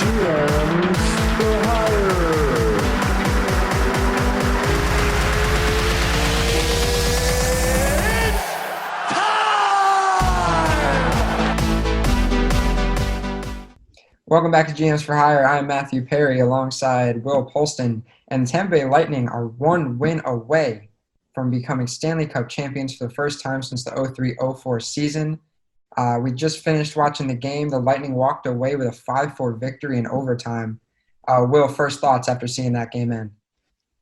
GMs for Hire. Welcome back to GMs for Hire. I'm Matthew Perry alongside Will Polston, and the Tampa Bay Lightning are one win away from becoming Stanley Cup champions for the first time since the 03-04 season. We just finished watching the game. The Lightning walked away with a 5-4 victory in overtime. Will, first thoughts after seeing that game end?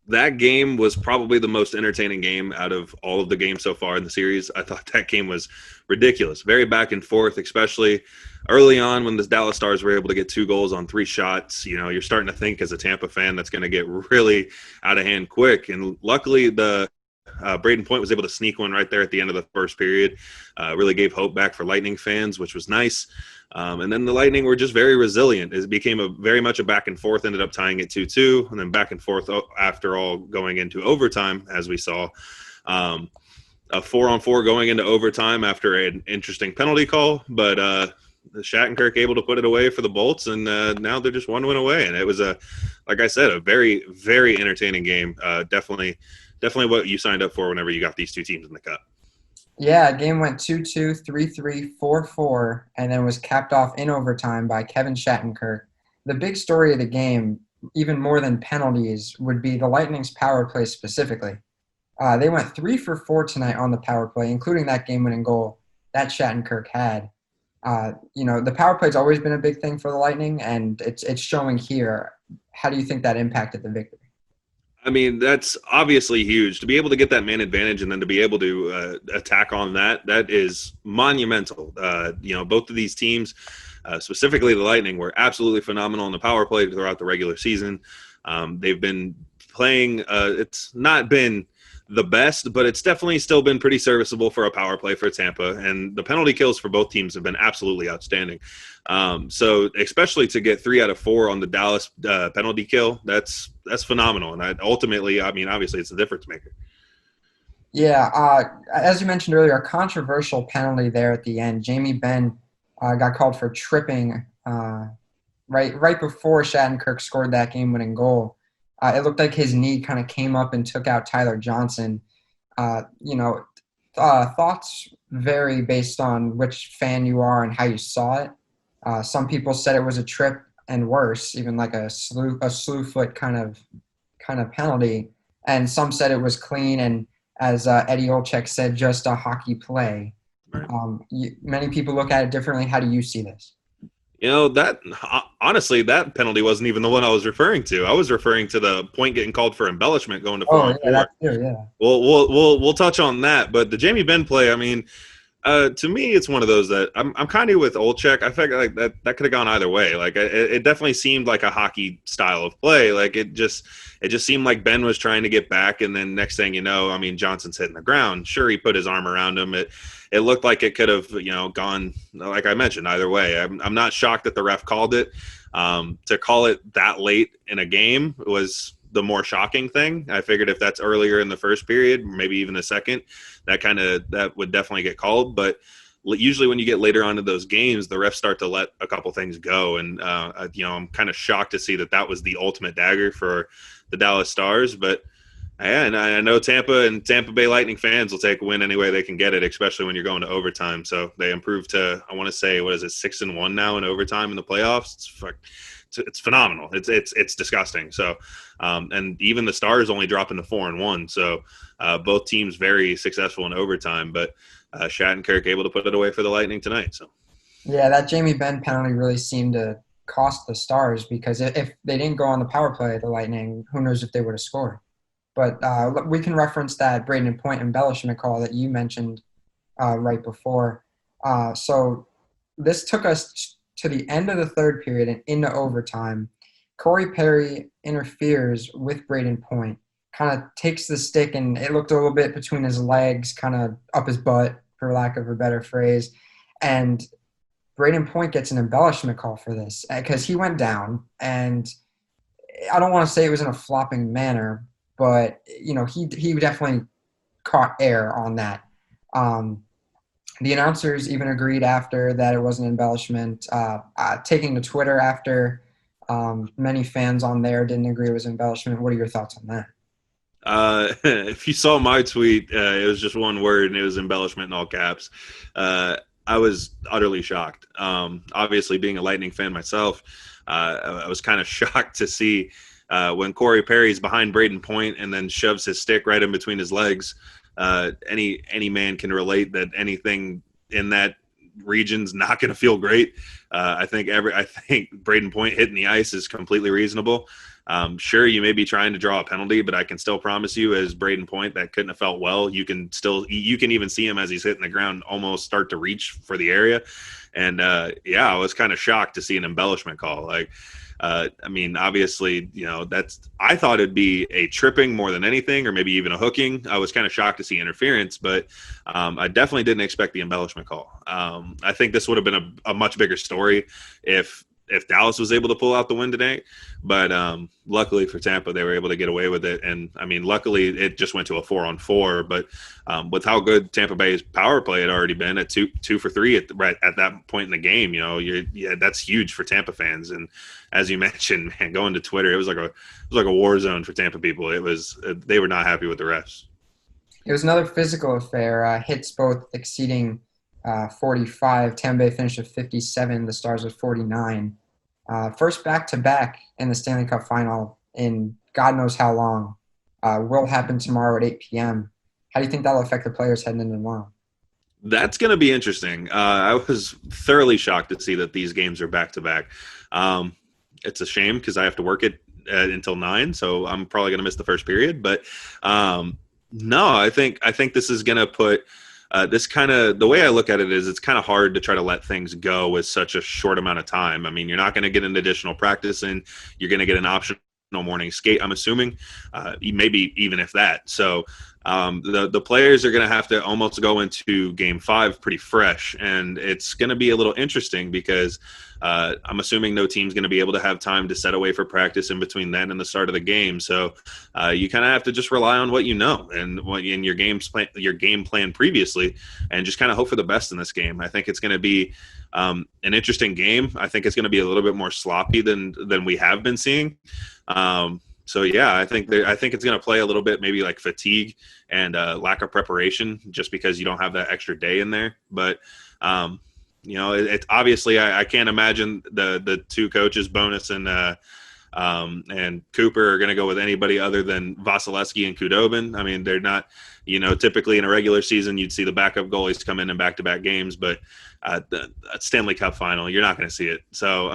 That game was probably the most entertaining game out of all of the games so far in the series. I thought that game was ridiculous. Very back and forth, especially early on when the Dallas Stars were able to get 2 goals on 3 shots. You know, you're starting to think as a Tampa fan that's going to get really out of hand quick. And luckily, Braden Point was able to sneak one right there at the end of the first period. Really gave hope back for Lightning fans, which was nice. And then the Lightning were just very resilient. It became very much a back and forth, ended up tying it 2-2, and then back and forth after all going into overtime, as we saw. A 4-on-4 going into overtime after an interesting penalty call, but Shattenkirk able to put it away for the Bolts, and now they're just 1 win away. And it was, like I said, a very, very entertaining game. Definitely what you signed up for whenever you got these 2 teams in the Cup. Yeah, game went 2-2, 3-3, 4-4, and then was capped off in overtime by Kevin Shattenkirk. The big story of the game, even more than penalties, would be the Lightning's power play specifically. They went 3 for 4 tonight on the power play, including that game-winning goal that Shattenkirk had. The power play's always been a big thing for the Lightning, and it's showing here. How do you think that impacted the victory? I mean, that's obviously huge. To be able to get that man advantage and then to be able to attack on that is monumental. Both of these teams, specifically the Lightning, were absolutely phenomenal in the power play throughout the regular season. They've been playing it's not been the best, but it's definitely still been pretty serviceable for a power play for Tampa. And the penalty kills for both teams have been absolutely outstanding. So especially to get 3 out of 4 on the Dallas penalty kill, that's phenomenal. And ultimately, obviously it's a difference maker. Yeah, as you mentioned earlier, a controversial penalty there at the end. Jamie Benn got called for tripping right before Shattenkirk scored that game-winning goal. It looked like his knee kind of came up and took out Tyler Johnson. Thoughts vary based on which fan you are and how you saw it. Some people said it was a trip and worse, even like a slew foot kind of penalty. And some said it was clean and, as Eddie Olczyk said, just a hockey play. Right. Many people look at it differently. How do you see this? Honestly, that penalty wasn't even the one I was referring to. I was referring to the Point getting called for embellishment going to 4-on-4. Yeah, that's true, yeah. We'll touch on that, but the Jamie Benn play, to me, it's one of those that I'm kind of with Olczyk. I feel like that could have gone either way. Like it definitely seemed like a hockey style of play. Like it just seemed like Ben was trying to get back, and then next thing you know, Johnson's hitting the ground. Sure, he put his arm around him. It looked like it could have gone, like I mentioned, either way. I'm not shocked that the ref called it. To call it that late in a game was the more shocking thing. I figured if that's earlier in the first period, maybe even the second, that would definitely get called. But usually when you get later on in those games, the refs start to let a couple things go. And, I'm kind of shocked to see that was the ultimate dagger for the Dallas Stars. But and I know Tampa and Tampa Bay Lightning fans will take a win any way they can get it, especially when you're going to overtime. So they improved to, I want to say, 6-1 now in overtime in the playoffs. It's phenomenal. It's disgusting. So, and even the Stars only dropping to 4-1. So, both teams very successful in overtime. But Shattenkirk able to put it away for the Lightning tonight. So, yeah, that Jamie Benn penalty really seemed to cost the Stars, because if they didn't go on the power play, the Lightning, who knows if they would have scored. But we can reference that Braden Point embellishment call that you mentioned right before. So this took us to the end of the third period and into overtime. Corey Perry interferes with Braden Point, kind of takes the stick, and it looked a little bit between his legs, kind of up his butt, for lack of a better phrase. And Braden Point gets an embellishment call for this because he went down, and I don't want to say it was in a flopping manner, but he definitely caught air on that. The announcers even agreed after that it was an embellishment, taking to Twitter after Many fans on there didn't agree it was embellishment. What are your thoughts on that? If you saw my tweet, it was just one word, and it was embellishment in all caps. I was utterly shocked. Obviously, being a Lightning fan myself, I was kind of shocked to see when Corey Perry's behind Braden Point and then shoves his stick right in between his legs. Any man can relate that anything in that region's not going to feel great. I think Braden Point hitting the ice is completely reasonable. Sure, you may be trying to draw a penalty, but I can still promise you, as Braden Point, that couldn't have felt well. You can even see him as he's hitting the ground almost start to reach for the area. And I was kind of shocked to see an embellishment call. Obviously, I thought it'd be a tripping more than anything, or maybe even a hooking. I was kind of shocked to see interference, but I definitely didn't expect the embellishment call. I think this would have been a much bigger story if Dallas was able to pull out the win today. But luckily for Tampa, they were able to get away with it. And, luckily it just went to a 4-on-4. But with how good Tampa Bay's power play had already been at 2 for 3 at that point in the game, that's huge for Tampa fans. And as you mentioned, man, going to Twitter, it was like a war zone for Tampa people. They were not happy with the refs. It was another physical affair. Hits both exceeding 45. Tampa Bay finished with 57. The Stars with 49. First back-to-back in the Stanley Cup Final in God knows how long. Will happen tomorrow at 8 p.m. How do you think that'll affect the players heading into tomorrow? That's going to be interesting. I was thoroughly shocked to see that these games are back-to-back. It's a shame because I have to work it until 9, so I'm probably going to miss the first period. But no, I think this is going to put the way I look at it is it's kind of hard to try to let things go with such a short amount of time. You're not going to get an additional practice in. You're going to get an optional morning skate, I'm assuming, maybe even if that. So the players are going to have to almost go into Game 5 pretty fresh, and it's going to be a little interesting because I'm assuming no team's going to be able to have time to set away for practice in between then and the start of the game. So you kind of have to just rely on what you know and what in your game plan previously, and just kind of hope for the best in this game. I think it's going to be an interesting game. I think it's going to be a little bit more sloppy than we have been seeing. I think it's going to play a little bit maybe like fatigue and lack of preparation, just because you don't have that extra day in there. But it's obviously I can't imagine the two coaches, Bonus and Cooper, are going to go with anybody other than Vasilevsky and Khudobin. They're not, typically in a regular season you'd see the backup goalies come in back-to-back games, but the Stanley Cup Final, you're not going to see it. So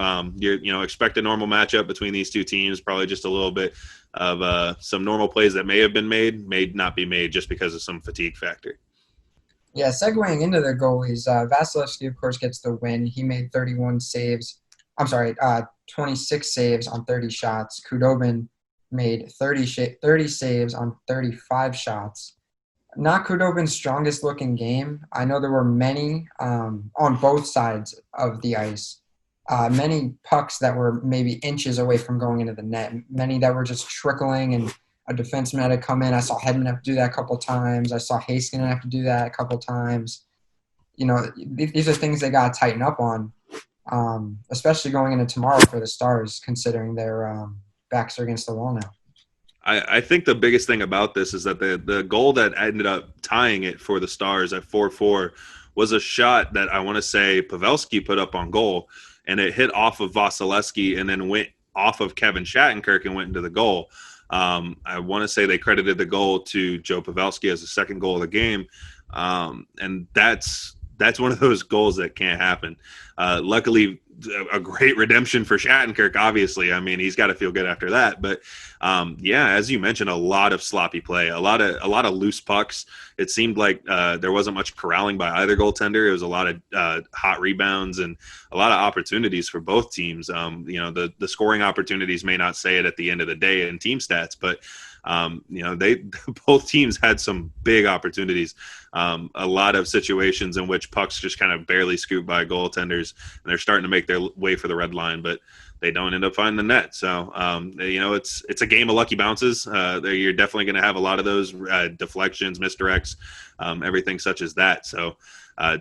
expect a normal matchup between these two teams, probably just a little bit of some normal plays that may have been made, may not be made just because of some fatigue factor. Yeah, segueing into the goalies, Vasilevsky, of course, gets the win. He made 26 saves on 30 shots. Khudobin made 30 saves on 35 shots. Not Khudobin's strongest looking game. I know there were many on both sides of the ice. Many pucks that were maybe inches away from going into the net. Many that were just trickling, and a defenseman had to come in. I saw Hedman have to do that a couple times. I saw Heiskanen have to do that a couple times. These are things they got to tighten up on, especially going into tomorrow for the Stars, considering their backs are against the wall now. I think the biggest thing about this is that the goal that ended up tying it for the Stars at 4-4 was a shot that I want to say Pavelski put up on goal, and it hit off of Vasilevsky and then went off of Kevin Shattenkirk and went into the goal. I want to say they credited the goal to Joe Pavelski as the second goal of the game, and that's one of those goals that can't happen. Luckily, a great redemption for Shattenkirk, obviously. He's got to feel good after that. But as you mentioned, a lot of sloppy play, a lot of loose pucks. It seemed like there wasn't much corralling by either goaltender. It was a lot of hot rebounds and a lot of opportunities for both teams. The scoring opportunities may not say it at the end of the day in team stats, but both teams had some big opportunities. A lot of situations in which pucks just kind of barely scoop by goaltenders, and they're starting to make their way for the red line, but they don't end up finding the net. So, it's a game of lucky bounces. You're definitely going to have a lot of those deflections, misdirects, everything such as that. So,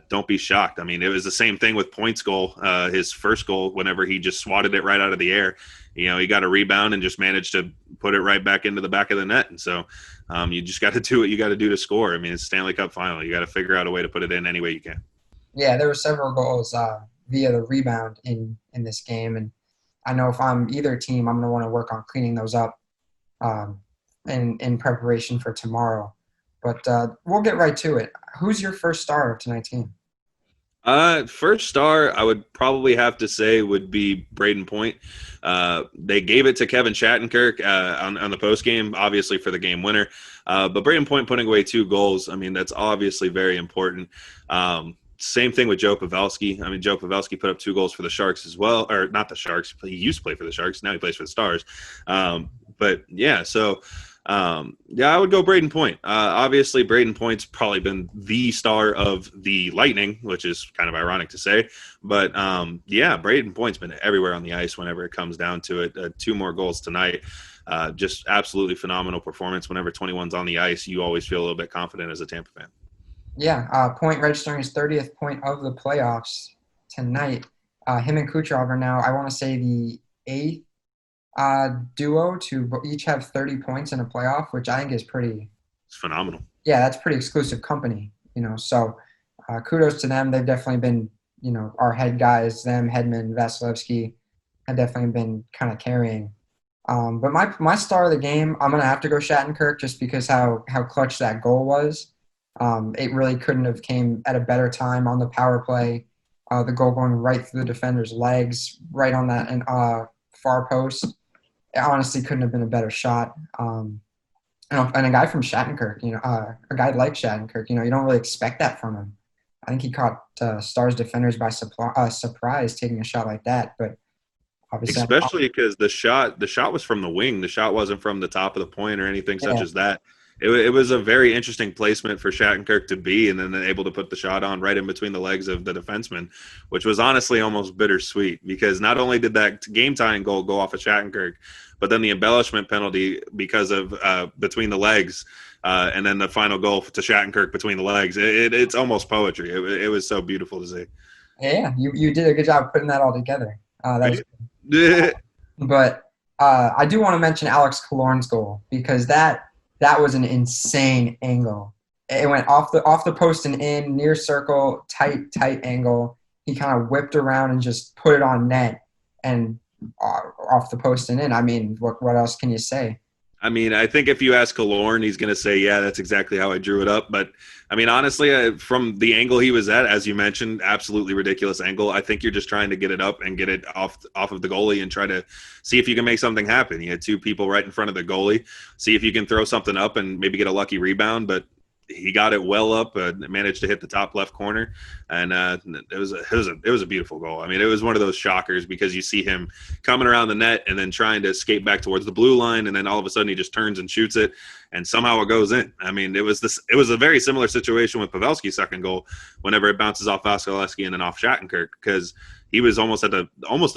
don't be shocked. I mean, it was the same thing with Point's goal, his first goal, whenever he just swatted it right out of the air. He got a rebound and just managed to put it right back into the back of the net. And so you just got to do what you got to do to score. I mean, it's Stanley Cup Final. You got to figure out a way to put it in any way you can. Yeah, there were several goals via the rebound in this game, and I know if I'm either team, I'm going to want to work on cleaning those up in preparation for tomorrow. But we'll get right to it. Who's your first star of tonight's game? First star, I would probably have to say would be Braden Point. They gave it to Kevin Shattenkirk on the post game, obviously for the game winner. But Braden Point putting away 2 goals, I mean, that's obviously very important. Same thing with Joe Pavelski. I mean, Joe Pavelski put up 2 goals for the Sharks as well, or not the Sharks. He used to play for the Sharks. Now he plays for the Stars. But yeah, so I would go Braden Point. Obviously, Braden Point's probably been the star of the Lightning, which is kind of ironic to say. But Braden Point's been everywhere on the ice whenever it comes down to it. 2 more goals tonight. Just absolutely phenomenal performance. Whenever 21's on the ice, you always feel a little bit confident as a Tampa fan. Yeah, Point registering his 30th point of the playoffs tonight. Him and Kucherov are now, I want to say, the 8th duo to each have 30 points in a playoff, which I think is It's phenomenal. Yeah, that's pretty exclusive company, So kudos to them. They've definitely been, our head guys, them, Hedman, Vasilevsky, have definitely been kind of carrying. But my star of the game, I'm going to have to go Shattenkirk just because how clutch that goal was. It really couldn't have came at a better time on the power play. The goal going right through the defender's legs, right on that far post. It honestly couldn't have been a better shot. And a guy from Shattenkirk, a guy like Shattenkirk, you don't really expect that from him. I think he caught Stars defenders by surprise taking a shot like that. But obviously, especially because the shot was from the wing. The shot wasn't from the top of the point or anything such as that. It was a very interesting placement for Shattenkirk to be, and then able to put the shot on right in between the legs of the defenseman, which was honestly almost bittersweet because not only did that game-tying goal go off of Shattenkirk, but then the embellishment penalty because of between the legs, and then the final goal to Shattenkirk between the legs. It's almost poetry. It was so beautiful to see. Yeah, you did a good job putting that all together. That was But I do want to mention Alex Killorn's goal because that was an insane angle. It went off the post and in, near circle, tight angle. He kind of whipped around and just put it on net and off the post and in. I mean, what else can you say? I mean, I think if you ask Killorn, he's going to say, yeah, that's exactly how I drew it up. But, I mean, honestly, from the angle he was at, as you mentioned, absolutely ridiculous angle. I think you're just trying to get it up and get it off of the goalie and try to see if you can make something happen. You had 2 people right in front of the goalie. See if you can throw something up and maybe get a lucky rebound. But he got it well up, managed to hit the top left corner, and it was a beautiful goal. I mean, it was one of those shockers because you see him coming around the net and then trying to skate back towards the blue line, and then all of a sudden he just turns and shoots it, and somehow it goes in. I mean, it was a very similar situation with Pavelski's second goal whenever it bounces off Vasilevsky and then off Shattenkirk because he was almost at the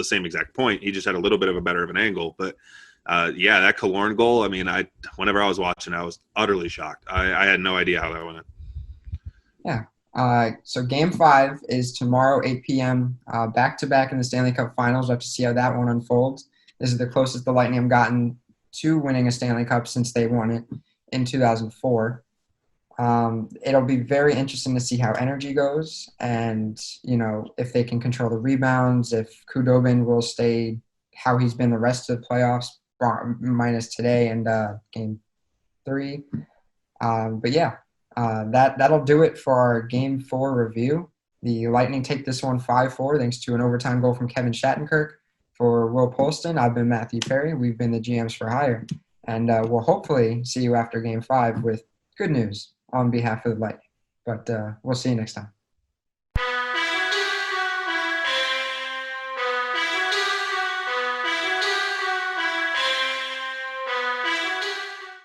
same exact point. He just had a little bit of a better of an angle, but. That Killorn goal, I mean, whenever I was watching, I was utterly shocked. I had no idea how that went in. Yeah. So Game 5 is tomorrow, 8 p.m., back-to-back in the Stanley Cup Finals. We'll have to see how that one unfolds. This is the closest the Lightning have gotten to winning a Stanley Cup since they won it in 2004. It'll be very interesting to see how energy goes and, if they can control the rebounds, if Khudobin will stay how he's been the rest of the playoffs, minus today and Game 3. That'll do it for our Game 4 review. The Lightning take this one 5-4 thanks to an overtime goal from Kevin Shattenkirk. For Will Polston, I've been Matthew Perry. We've been the GMs for Hire. And we'll hopefully see you after Game 5 with good news on behalf of the Lightning. But we'll see you next time.